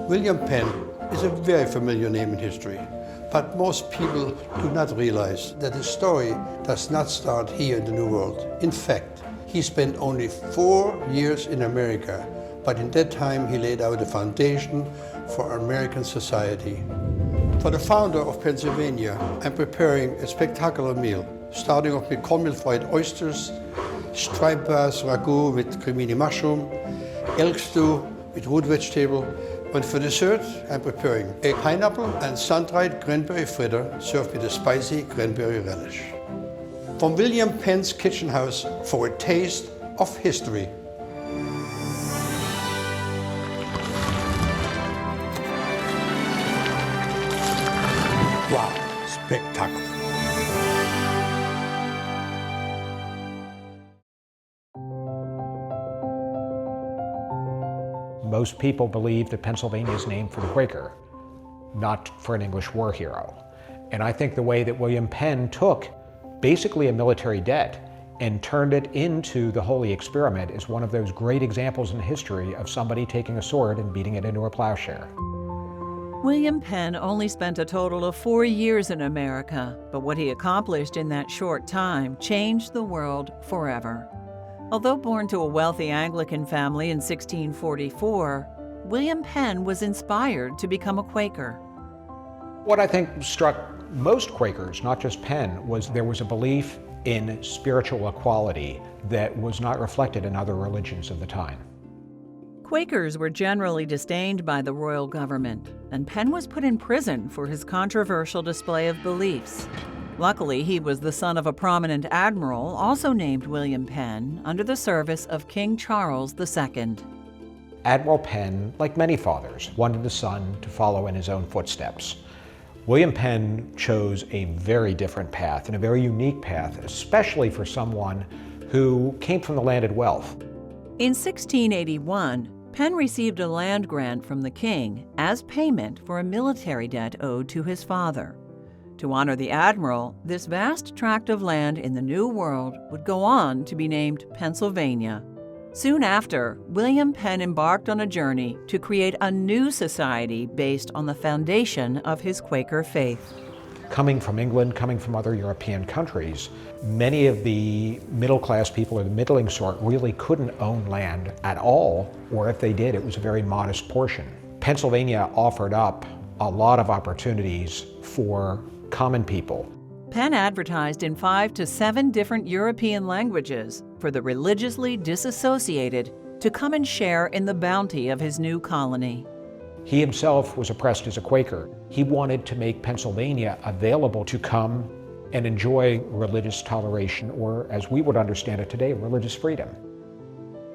William Penn is a very familiar name in history, but most people do not realize that his story does not start here in the New World. In fact, he spent only 4 years in America, but in that time he laid out a foundation for American society. For the founder of Pennsylvania, I'm preparing a spectacular meal, starting off with cornmeal fried oysters, striped bass ragu with cremini mushroom, elk stew with root vegetable, and for dessert, I'm preparing a pineapple and sun-dried cranberry fritter served with a spicy cranberry relish. From William Penn's kitchen house for a taste of history. Wow, spectacular. Most people believe that Pennsylvania is named for the Quaker, not for an English war hero. And I think the way that William Penn took basically a military debt and turned it into the holy experiment is one of those great examples in history of somebody taking a sword and beating it into a plowshare. William Penn only spent a total of 4 years in America, but what he accomplished in that short time changed the world forever. Although born to a wealthy Anglican family in 1644, William Penn was inspired to become a Quaker. What I think struck most Quakers, not just Penn, was there was a belief in spiritual equality that was not reflected in other religions of the time. Quakers were generally disdained by the royal government, and Penn was put in prison for his controversial display of beliefs. Luckily, he was the son of a prominent admiral, also named William Penn, under the service of King Charles II. Admiral Penn, like many fathers, wanted the son to follow in his own footsteps. William Penn chose a very different path, and a very unique path, especially for someone who came from the landed wealth. In 1681, Penn received a land grant from the king as payment for a military debt owed to his father. To honor the admiral, this vast tract of land in the New World would go on to be named Pennsylvania. Soon after, William Penn embarked on a journey to create a new society based on the foundation of his Quaker faith. Coming from England, coming from other European countries, many of the middle-class people or the middling sort really couldn't own land at all, or if they did, it was a very modest portion. Pennsylvania offered up a lot of opportunities for common people. Penn advertised in 5 to 7 different European languages for the religiously disassociated to come and share in the bounty of his new colony. He himself was oppressed as a Quaker. He wanted to make Pennsylvania available to come and enjoy religious toleration, or as we would understand it today, religious freedom.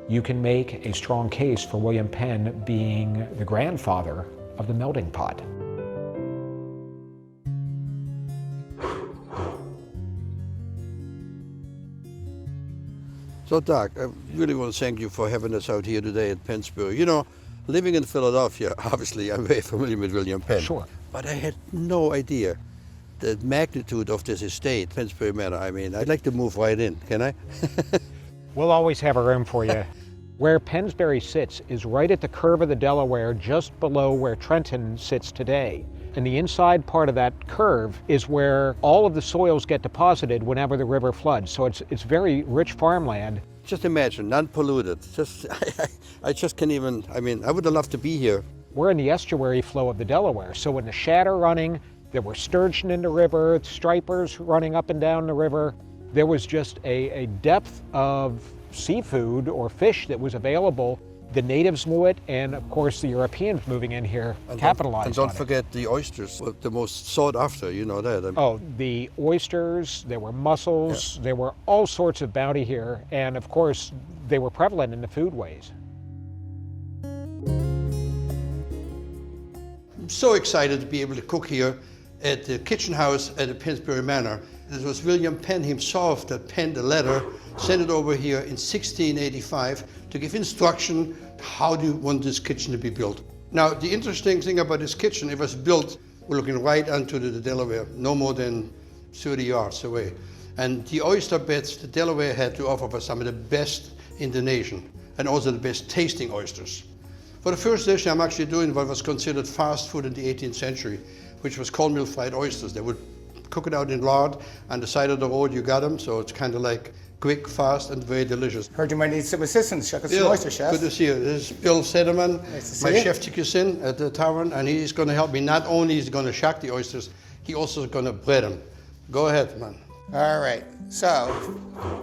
You can make a strong case for William Penn being the grandfather of the melting pot. So Doc, I really want to thank you for having us out here today at Pennsbury. You know, living in Philadelphia, obviously I'm very familiar with William Penn. Sure. But I had no idea the magnitude of this estate, Pennsbury Manor. I mean, I'd like to move right in, can I? We'll always have a room for you. Where Pennsbury sits is right at the curve of the Delaware, just below where Trenton sits today. And the inside part of that curve is where all of the soils get deposited whenever the river floods. So it's very rich farmland. Just imagine, non-polluted. I just can't even, I mean, I would have loved to be here. We're in the estuary flow of the Delaware. So when the shad are running, there were sturgeon in the river, stripers running up and down the river. There was just a depth of seafood or fish that was available. The natives knew it, and of course the Europeans moving in here capitalized on it. And don't forget the oysters, the most sought after, you know that. Oh, the oysters, there were mussels, there were all sorts of bounty here, and of course they were prevalent in the foodways. I'm so excited to be able to cook here at the kitchen house at the Pennsbury Manor. This was William Penn himself that penned a letter, sent it over here in 1685 to give instruction how do you want this kitchen to be built. Now, the interesting thing about this kitchen, it was built, we're looking right onto the Delaware, no more than 30 yards away. And the oyster beds the Delaware had to offer were some of the best in the nation, and also the best tasting oysters. For the first dish, I'm actually doing what was considered fast food in the 18th century, which was cornmeal fried oysters. They would cook it out in lard, on the side of the road you got them, so it's kind of like quick, fast, and very delicious. Heard you might need some assistance. Check out some oyster, chef. Good to see you. This is Bill Sederman, Nice to see my you. chef cuisine at the tavern, and he's going to help me. Not only is he going to shuck the oysters, he also is going to bread them. Go ahead, man. All right, so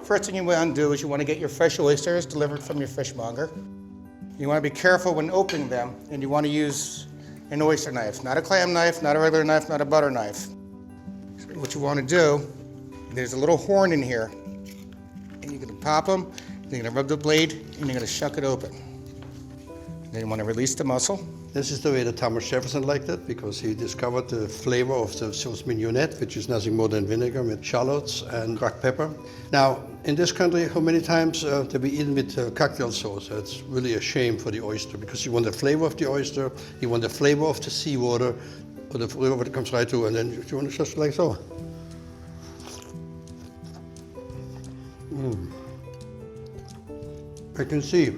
first thing you want to do is you want to get your fresh oysters delivered from your fishmonger. You want to be careful when opening them, and you want to use an oyster knife, not a clam knife, not a regular knife, not a butter knife. So what you want to do, there's a little horn in here, and you're going to pop them, you're going to rub the blade, and you're going to shuck it open. Then you want to release the muscle. This is the way that Thomas Jefferson liked it, because he discovered the flavor of the sauce mignonette, which is nothing more than vinegar with shallots and Jacques Pepin. Now, in this country, how many times to be eaten with cocktail sauce? It's really a shame for the oyster, because you want the flavor of the oyster, you want the flavor of the seawater, or the flavor that comes right through, and then you want to just like so. I can see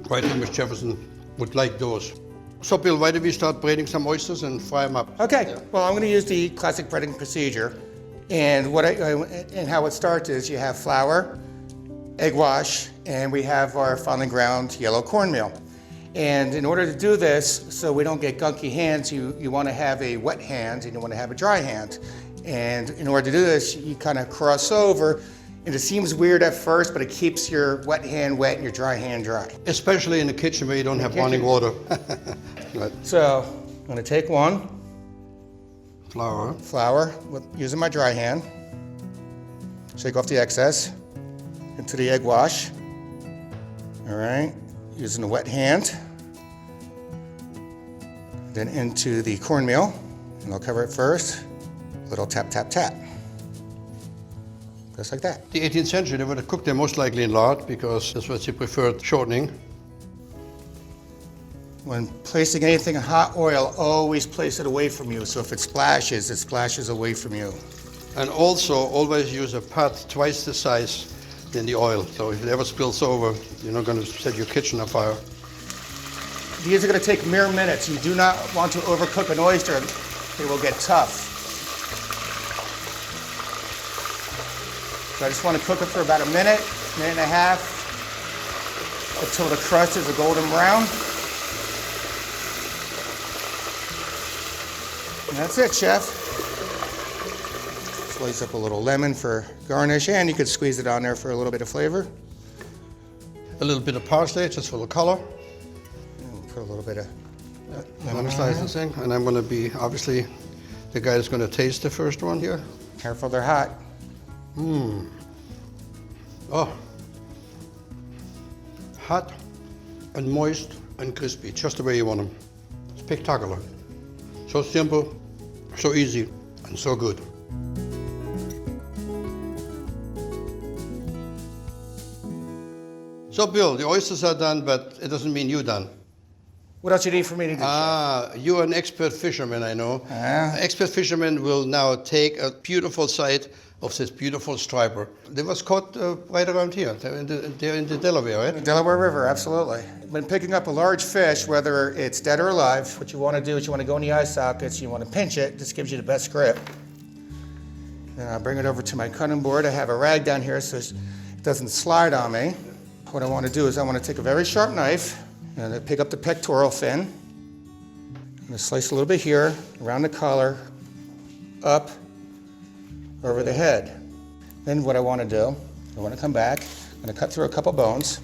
why Thomas Jefferson would like those. So, Bill, why don't we start braiding some oysters and fry them up? Okay, well, I'm going to use the classic breading procedure. And and how it starts is you have flour, egg wash, and we have our finely ground yellow cornmeal. And in order to do this, so we don't get gunky hands, you want to have a wet hand and you want to have a dry hand. And in order to do this, you kind of cross over. And it seems weird at first, but it keeps your wet hand wet and your dry hand dry. Especially in the kitchen where you don't have running water. Right. So I'm going to take one Flour. using my dry hand, shake off the excess into the egg wash. All right, using the wet hand, then into the cornmeal, and I'll cover it first. Little tap, tap, tap. Just like that. The 18th century, they would have cooked them most likely in lard, because that's what they preferred shortening. When placing anything in hot oil, always place it away from you. So if it splashes away from you. And also, always use a pot twice the size than the oil. So if it ever spills over, you're not going to set your kitchen on fire. These are going to take mere minutes. You do not want to overcook an oyster. It will get tough. So I just want to cook it for about a minute and a half, until the crust is a golden brown. And that's it, chef. Slice up a little lemon for garnish, and you could squeeze it on there for a little bit of flavor. A little bit of parsley, just for the color. And put a little bit of Lemon slice this thing. And I'm going to be, obviously, the guy that's going to taste the first one here. Careful, they're hot. Oh. Hot and moist and crispy, just the way you want them. Spectacular. So simple, so easy, and so good. So, Bill, the oysters are done, but it doesn't mean you're done. What else you need for me to do? You're an expert fisherman, I know. Expert fishermen will now take a beautiful sight of this beautiful striper. They was caught right around here. They're in the Delaware, right? The Delaware River, absolutely. When picking up a large fish, whether it's dead or alive, what you want to do is you want to go in the eye sockets, you want to pinch it. This gives you the best grip. Then I'll bring it over to my cutting board. I have a rag down here so it doesn't slide on me. What I want to do is I want to take a very sharp knife and pick up the pectoral fin. I'm going to slice a little bit here, around the collar, up, over the head. Then what I want to do, I want to come back, I'm going to cut through a couple bones.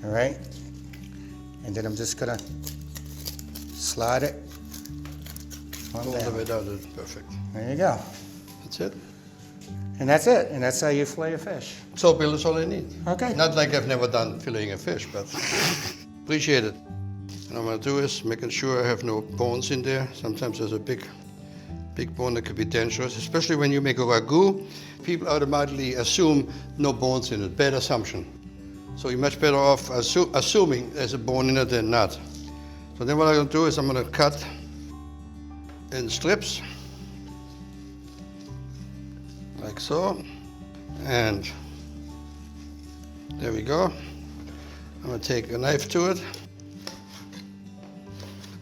All right? And then I'm just going to slide it on All the down. way down, that's perfect. There you go. That's it. And that's it. And that's how you fillet a fish. So, Bill, that's all I need. Okay. Not like I've never done filleting a fish, but appreciate it. And what I'm going to do is making sure I have no bones in there. Sometimes there's a big bone that could be dangerous, especially when you make a ragu. People automatically assume no bones in it. Bad assumption. So you're much better off assuming there's a bone in it than not. So then what I'm going to do is I'm going to cut in strips, like so. And there we go. I'm going to take a knife to it.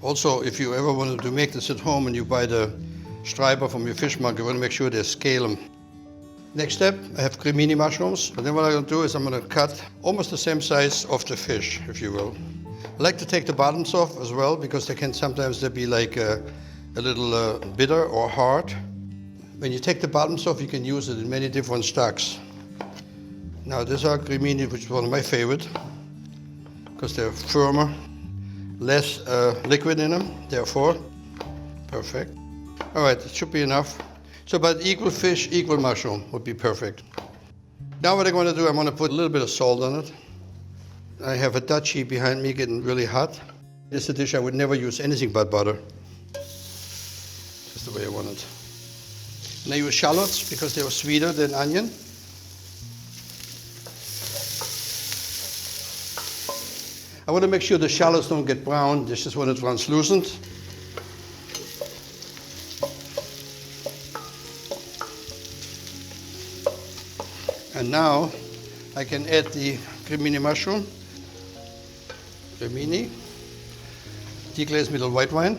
Also, if you ever wanted to make this at home and you buy the striper from your fishmonger, you want to make sure they scale them. Next step, I have cremini mushrooms. And then what I'm going to do is I'm going to cut almost the same size of the fish, if you will. I like to take the bottoms off as well, because they can sometimes be like a little bitter or hard. When you take the bottoms off, you can use it in many different stocks. Now, these are cremini, which is one of my favorite, because they're firmer, less liquid in them, therefore. Perfect. All right, it should be enough. So about equal fish, equal mushroom would be perfect. Now what I'm going to do, I'm going to put a little bit of salt on it. I have a Dutch heat behind me getting really hot. This is a dish I would never use anything but butter. Just the way I want it. And I use shallots because they are sweeter than onion. I want to make sure the shallots don't get brown. This is when it translucent. And now I can add the cremini mushroom. Cremini. Deglaze middle white wine.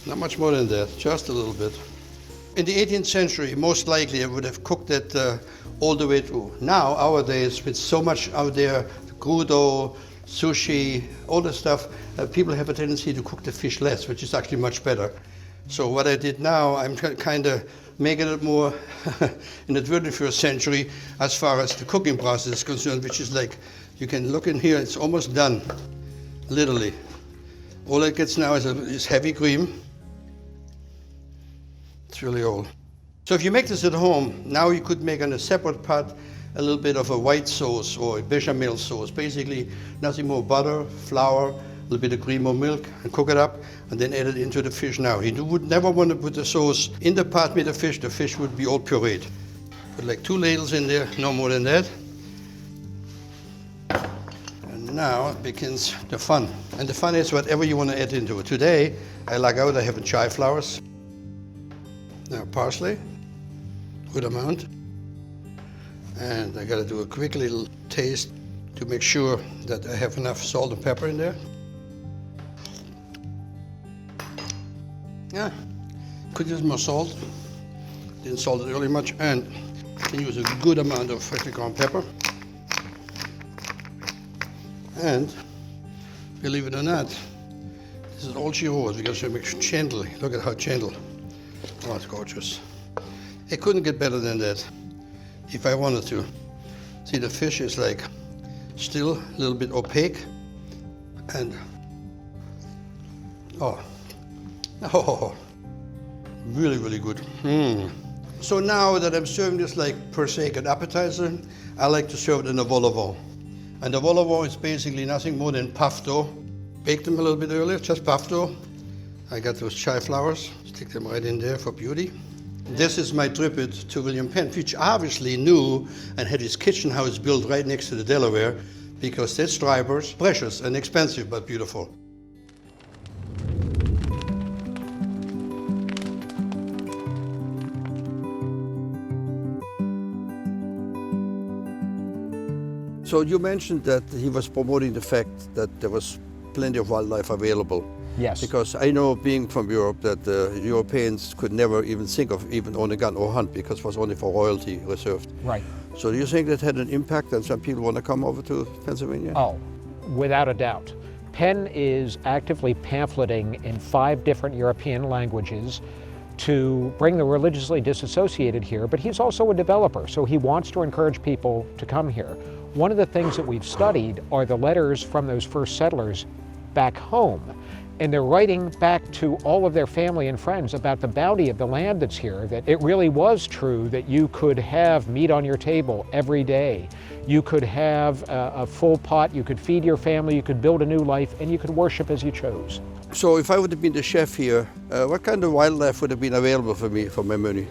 Not much more than that, just a little bit. In the 18th century, most likely I would have cooked it all the way through. Now, nowadays, with so much out there, crudo, sushi, all the stuff, people have a tendency to cook the fish less, which is actually much better. So what I did now, I'm kind of making it more in the 21st century as far as the cooking process is concerned, which is like, you can look in here, it's almost done, literally. All it gets now is heavy cream. It's really all. So if you make this at home, now you could make on a separate pot a little bit of a white sauce or a bechamel sauce. Basically, nothing more butter, flour, a little bit of cream or milk, and cook it up, and then add it into the fish now. You would never want to put the sauce in the pot with the fish would be all pureed. Put like 2 ladles in there, no more than that. And now begins the fun. And the fun is whatever you want to add into it. Today, I have chive flowers. Now parsley, good amount. And I gotta do a quick little taste to make sure that I have enough salt and pepper in there. Yeah, could use more salt. Didn't salt it really much, and can use a good amount of freshly ground pepper. And believe it or not, this is all she wrote because she makes it gentle. Look at how gentle. Oh, it's gorgeous. It couldn't get better than that if I wanted to. See, the fish is like still a little bit opaque, and oh, really, really good. So now that I'm serving this like per se an appetizer, I like to serve it in a vol au vent. And the vol au vent is basically nothing more than puff dough. Baked them a little bit earlier, just puff dough. I got those chive flowers, stick them right in there for beauty. This is my tribute to William Penn, which obviously knew and had his kitchen house built right next to the Delaware, because that stripers, precious and expensive, but beautiful. So you mentioned that he was promoting the fact that there was plenty of wildlife available. Yes. Because I know, being from Europe, that the Europeans could never even think of even own a gun or hunt, because it was only for royalty reserved. Right. So do you think that had an impact and some people want to come over to Pennsylvania? Oh, without a doubt. Penn is actively pamphleting in 5 different European languages to bring the religiously disassociated here, but he's also a developer, so he wants to encourage people to come here. One of the things that we've studied are the letters from those first settlers back home. And they're writing back to all of their family and friends about the bounty of the land that's here, that it really was true that you could have meat on your table every day. You could have a full pot, you could feed your family, you could build a new life, and you could worship as you chose. So if I would have been the chef here, what kind of wildlife would have been available for me, for my menu?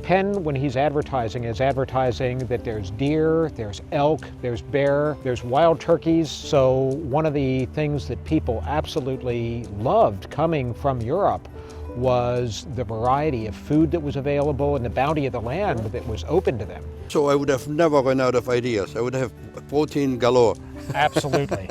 Penn, when he's advertising, is advertising that there's deer, there's elk, there's bear, there's wild turkeys. So one of the things that people absolutely loved coming from Europe was the variety of food that was available and the bounty of the land that was open to them. So I would have never run out of ideas. I would have protein galore. Absolutely.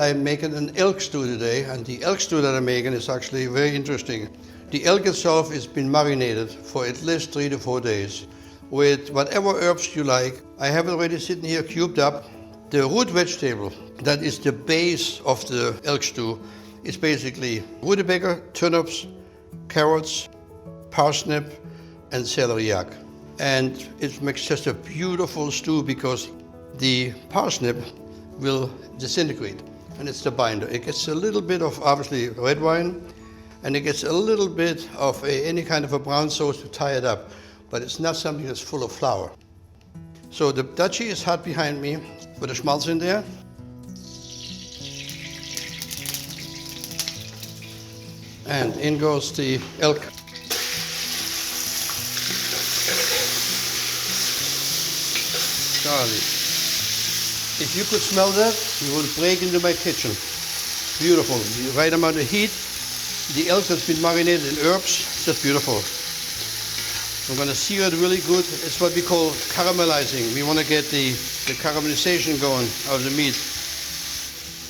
I'm making an elk stew today, and the elk stew that I'm making is actually very interesting. The elk itself has been marinated for at least 3 to 4 days with whatever herbs you like. I have it already sitting here cubed up. The root vegetable that is the base of the elk stew is basically rutabaga, turnips, carrots, parsnip, and celeriac. And it makes just a beautiful stew because the parsnip will disintegrate, and it's the binder. It gets a little bit of, obviously, red wine, and it gets a little bit of any kind of a brown sauce to tie it up, but it's not something that's full of flour. So the duchy is hot behind me with the schmaltz in there. And in goes the elk. Garlic. If you could smell that, you would break into my kitchen. Beautiful. The right amount of heat. The elk that's been marinated in herbs, it's just beautiful. I'm going to sear it really good. It's what we call caramelizing. We want to get the caramelization going out of the meat.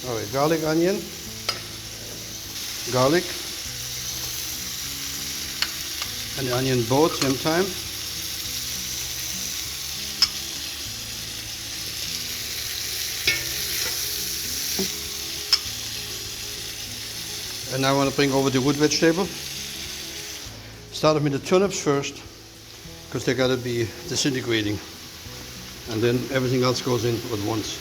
All right, garlic, onion, garlic, and the onion both same time. And now I want to bring over the root vegetable. Start with the turnips first, because they got to be disintegrating. And then everything else goes in at once.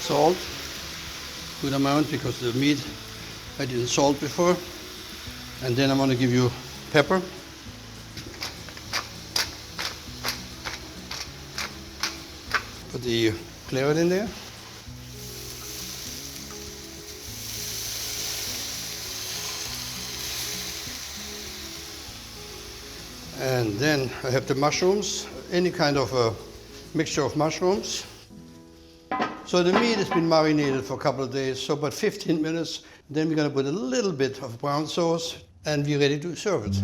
Salt, good amount, because the meat I didn't salt before. And then I'm going to give you pepper. Put the claret in there. And then I have the mushrooms, any kind of a mixture of mushrooms. So the meat has been marinated for a couple of days, so about 15 minutes. Then we're going to put a little bit of brown sauce and we're ready to serve it.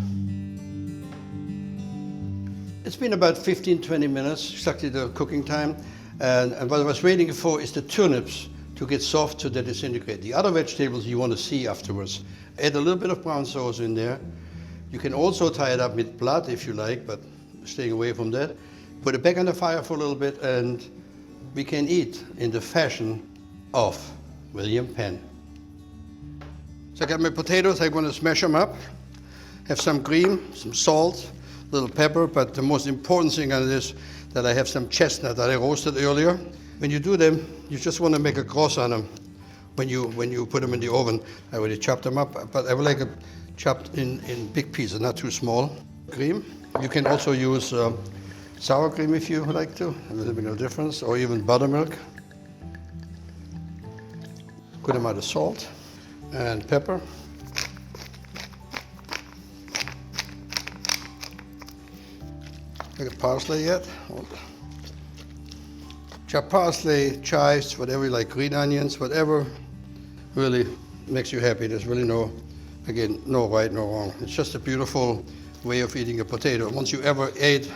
It's been about 15-20 minutes, exactly the cooking time. And what I was waiting for is the turnips to get soft so that they disintegrate. The other vegetables you want to see afterwards. Add a little bit of brown sauce in there. You can also tie it up with blood if you like, but staying away from that. Put it back on the fire for a little bit and we can eat in the fashion of William Penn. So I got my potatoes, I'm going to smash them up. Have some cream, some salt, a little pepper, but the most important thing on this that I have some chestnut that I roasted earlier. When you do them, you just want to make a cross on them when you put them in the oven. I already chopped them up, but I would like it chopped in big pieces, not too small. Cream. You can also use sour cream if you like to, a little bit of difference, or even buttermilk. Good amount of salt and pepper. Look at parsley yet. Chop parsley, chives, whatever you like, green onions, whatever really makes you happy. There's really no right, no wrong. It's just a beautiful way of eating a potato. Once you ever ate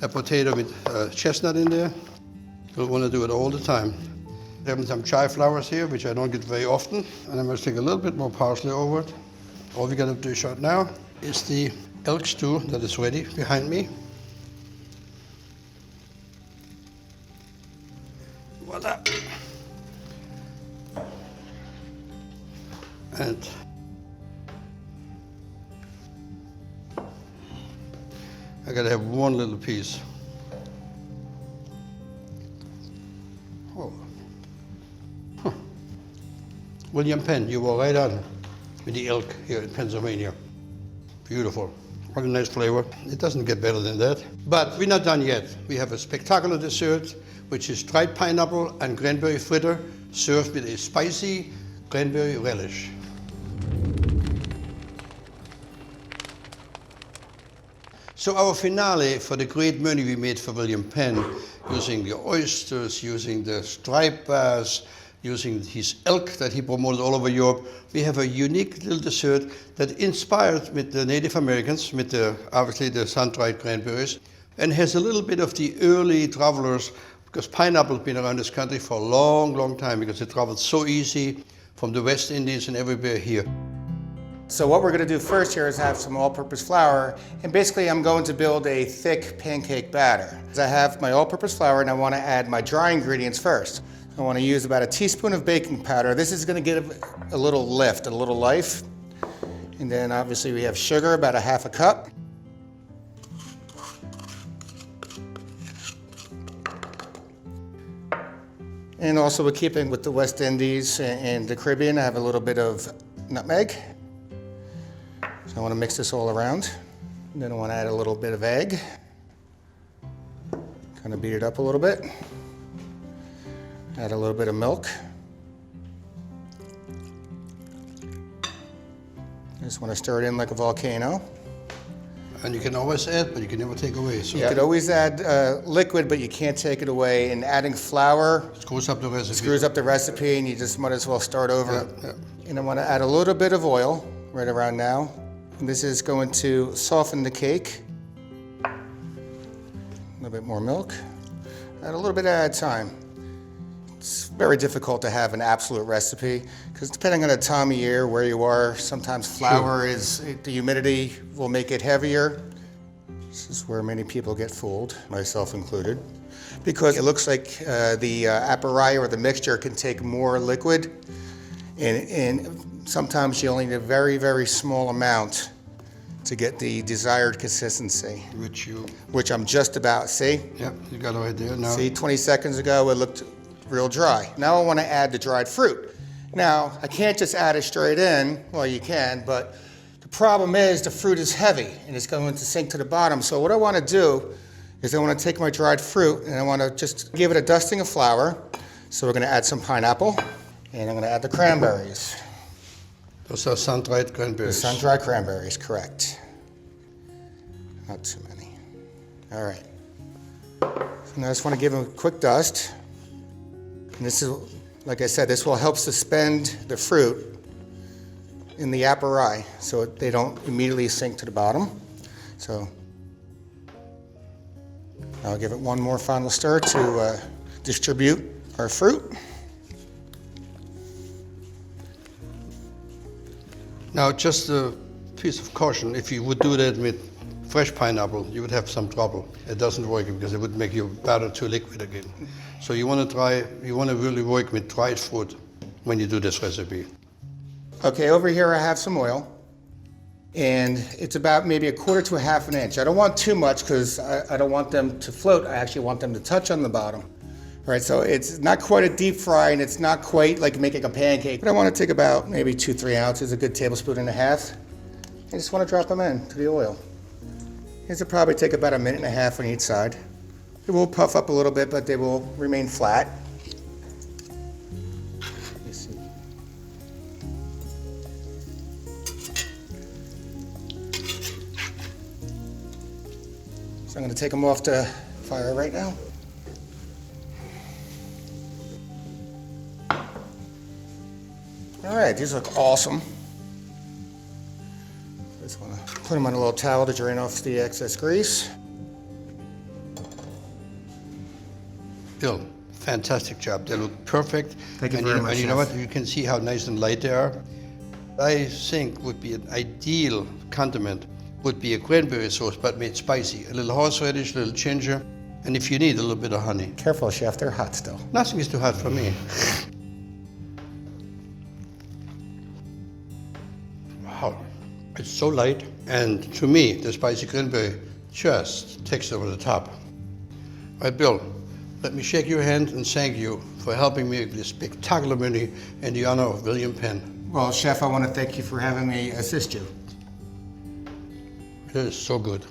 a potato with chestnut in there, you'll want to do it all the time. Having some chive flowers here, which I don't get very often, and I'm going to take a little bit more parsley over it. All we got to dish out now is the elk stew that is ready behind me. Voila. And I gotta have one little piece. Oh. Huh. William Penn, you were right on with the elk here in Pennsylvania. Beautiful. What a nice flavor. It doesn't get better than that. But we're not done yet. We have a spectacular dessert, which is dried pineapple and cranberry fritter served with a spicy cranberry relish. So our finale for the great menu we made for William Penn, using the oysters, using the striped bass, using his elk that he promoted all over Europe, we have a unique little dessert that inspired with the Native Americans, with obviously the sun-dried cranberries, and has a little bit of the early travelers, because pineapple has been around this country for a long, long time, because it traveled so easy from the West Indies and everywhere here. So what we're going to do first here is have some all-purpose flour, and basically I'm going to build a thick pancake batter. I have my all-purpose flour and I want to add my dry ingredients first. I want to use about a teaspoon of baking powder. This is going to give a little lift, a little life. And then obviously we have sugar, about a half a cup. And also we're keeping with the West Indies and the Caribbean, I have a little bit of nutmeg. So I want to mix this all around. And then I want to add a little bit of egg. Kind of beat it up a little bit. Add a little bit of milk. Just want to stir it in like a volcano. And you can always add, but you can never take away. So You could always add liquid, but you can't take it away. And adding flour screws up the recipe. screws up the recipe, and you just might as well start over. Yeah. And I want to add a little bit of oil right around now. And this is going to soften the cake. A little bit more milk. Add a little bit at a time. It's very difficult to have an absolute recipe because depending on the time of year, where you are, sometimes flour the humidity will make it heavier. This is where many people get fooled, myself included, because it looks like the appareil or the mixture can take more liquid, and sometimes you only need a very, very small amount to get the desired consistency. Which I'm just about, see? Yeah, you got it right there now. See, 20 seconds ago it looked real dry. Now I want to add the dried fruit. Now, I can't just add it straight in. Well, you can, but the problem is the fruit is heavy and it's going to sink to the bottom. So what I want to do is I want to take my dried fruit and I want to just give it a dusting of flour. So we're going to add some pineapple and I'm going to add the cranberries. Those are sun-dried cranberries. The sun-dried cranberries, correct. Not too many. All right. So now I just want to give them a quick dust. And this is, like I said, this will help suspend the fruit in the appareil so they don't immediately sink to the bottom. So I'll give it one more final stir to distribute our fruit. Now, just a piece of caution, if you would do that with fresh pineapple, you would have some trouble. It doesn't work because it would make your batter too liquid again. So you want to really work with dried fruit when you do this recipe. Okay, over here I have some oil, and it's about maybe 1/4 to 1/2 inch. I don't want too much because I don't want them to float. I actually want them to touch on the bottom. All right, so it's not quite a deep fry, and it's not quite like making a pancake, but I want to take about maybe 2-3 ounces, a good tablespoon and a half. I just want to drop them into the oil. These will probably take about 1.5 minutes on each side. It will puff up a little bit, but they will remain flat. Let me see. So I'm going to take them off the fire right now. All right, these look awesome. I just want to put them on a little towel to drain off the excess grease. Bill, fantastic job. They look perfect. Thank you very much, And you know Chef. what? You can see how nice and light they are. I think would be an ideal condiment would be a cranberry sauce, but made spicy. A little horseradish, a little ginger, and if you need, a little bit of honey. Careful, Chef, they're hot still. Nothing is too hot for me. Wow, it's so light. And to me, the spicy cranberry just takes it over the top. All right, Bill, let me shake your hand and thank you for helping me with this spectacular menu in the honor of William Penn. Well, Chef, I want to thank you for having me assist you. It is so good.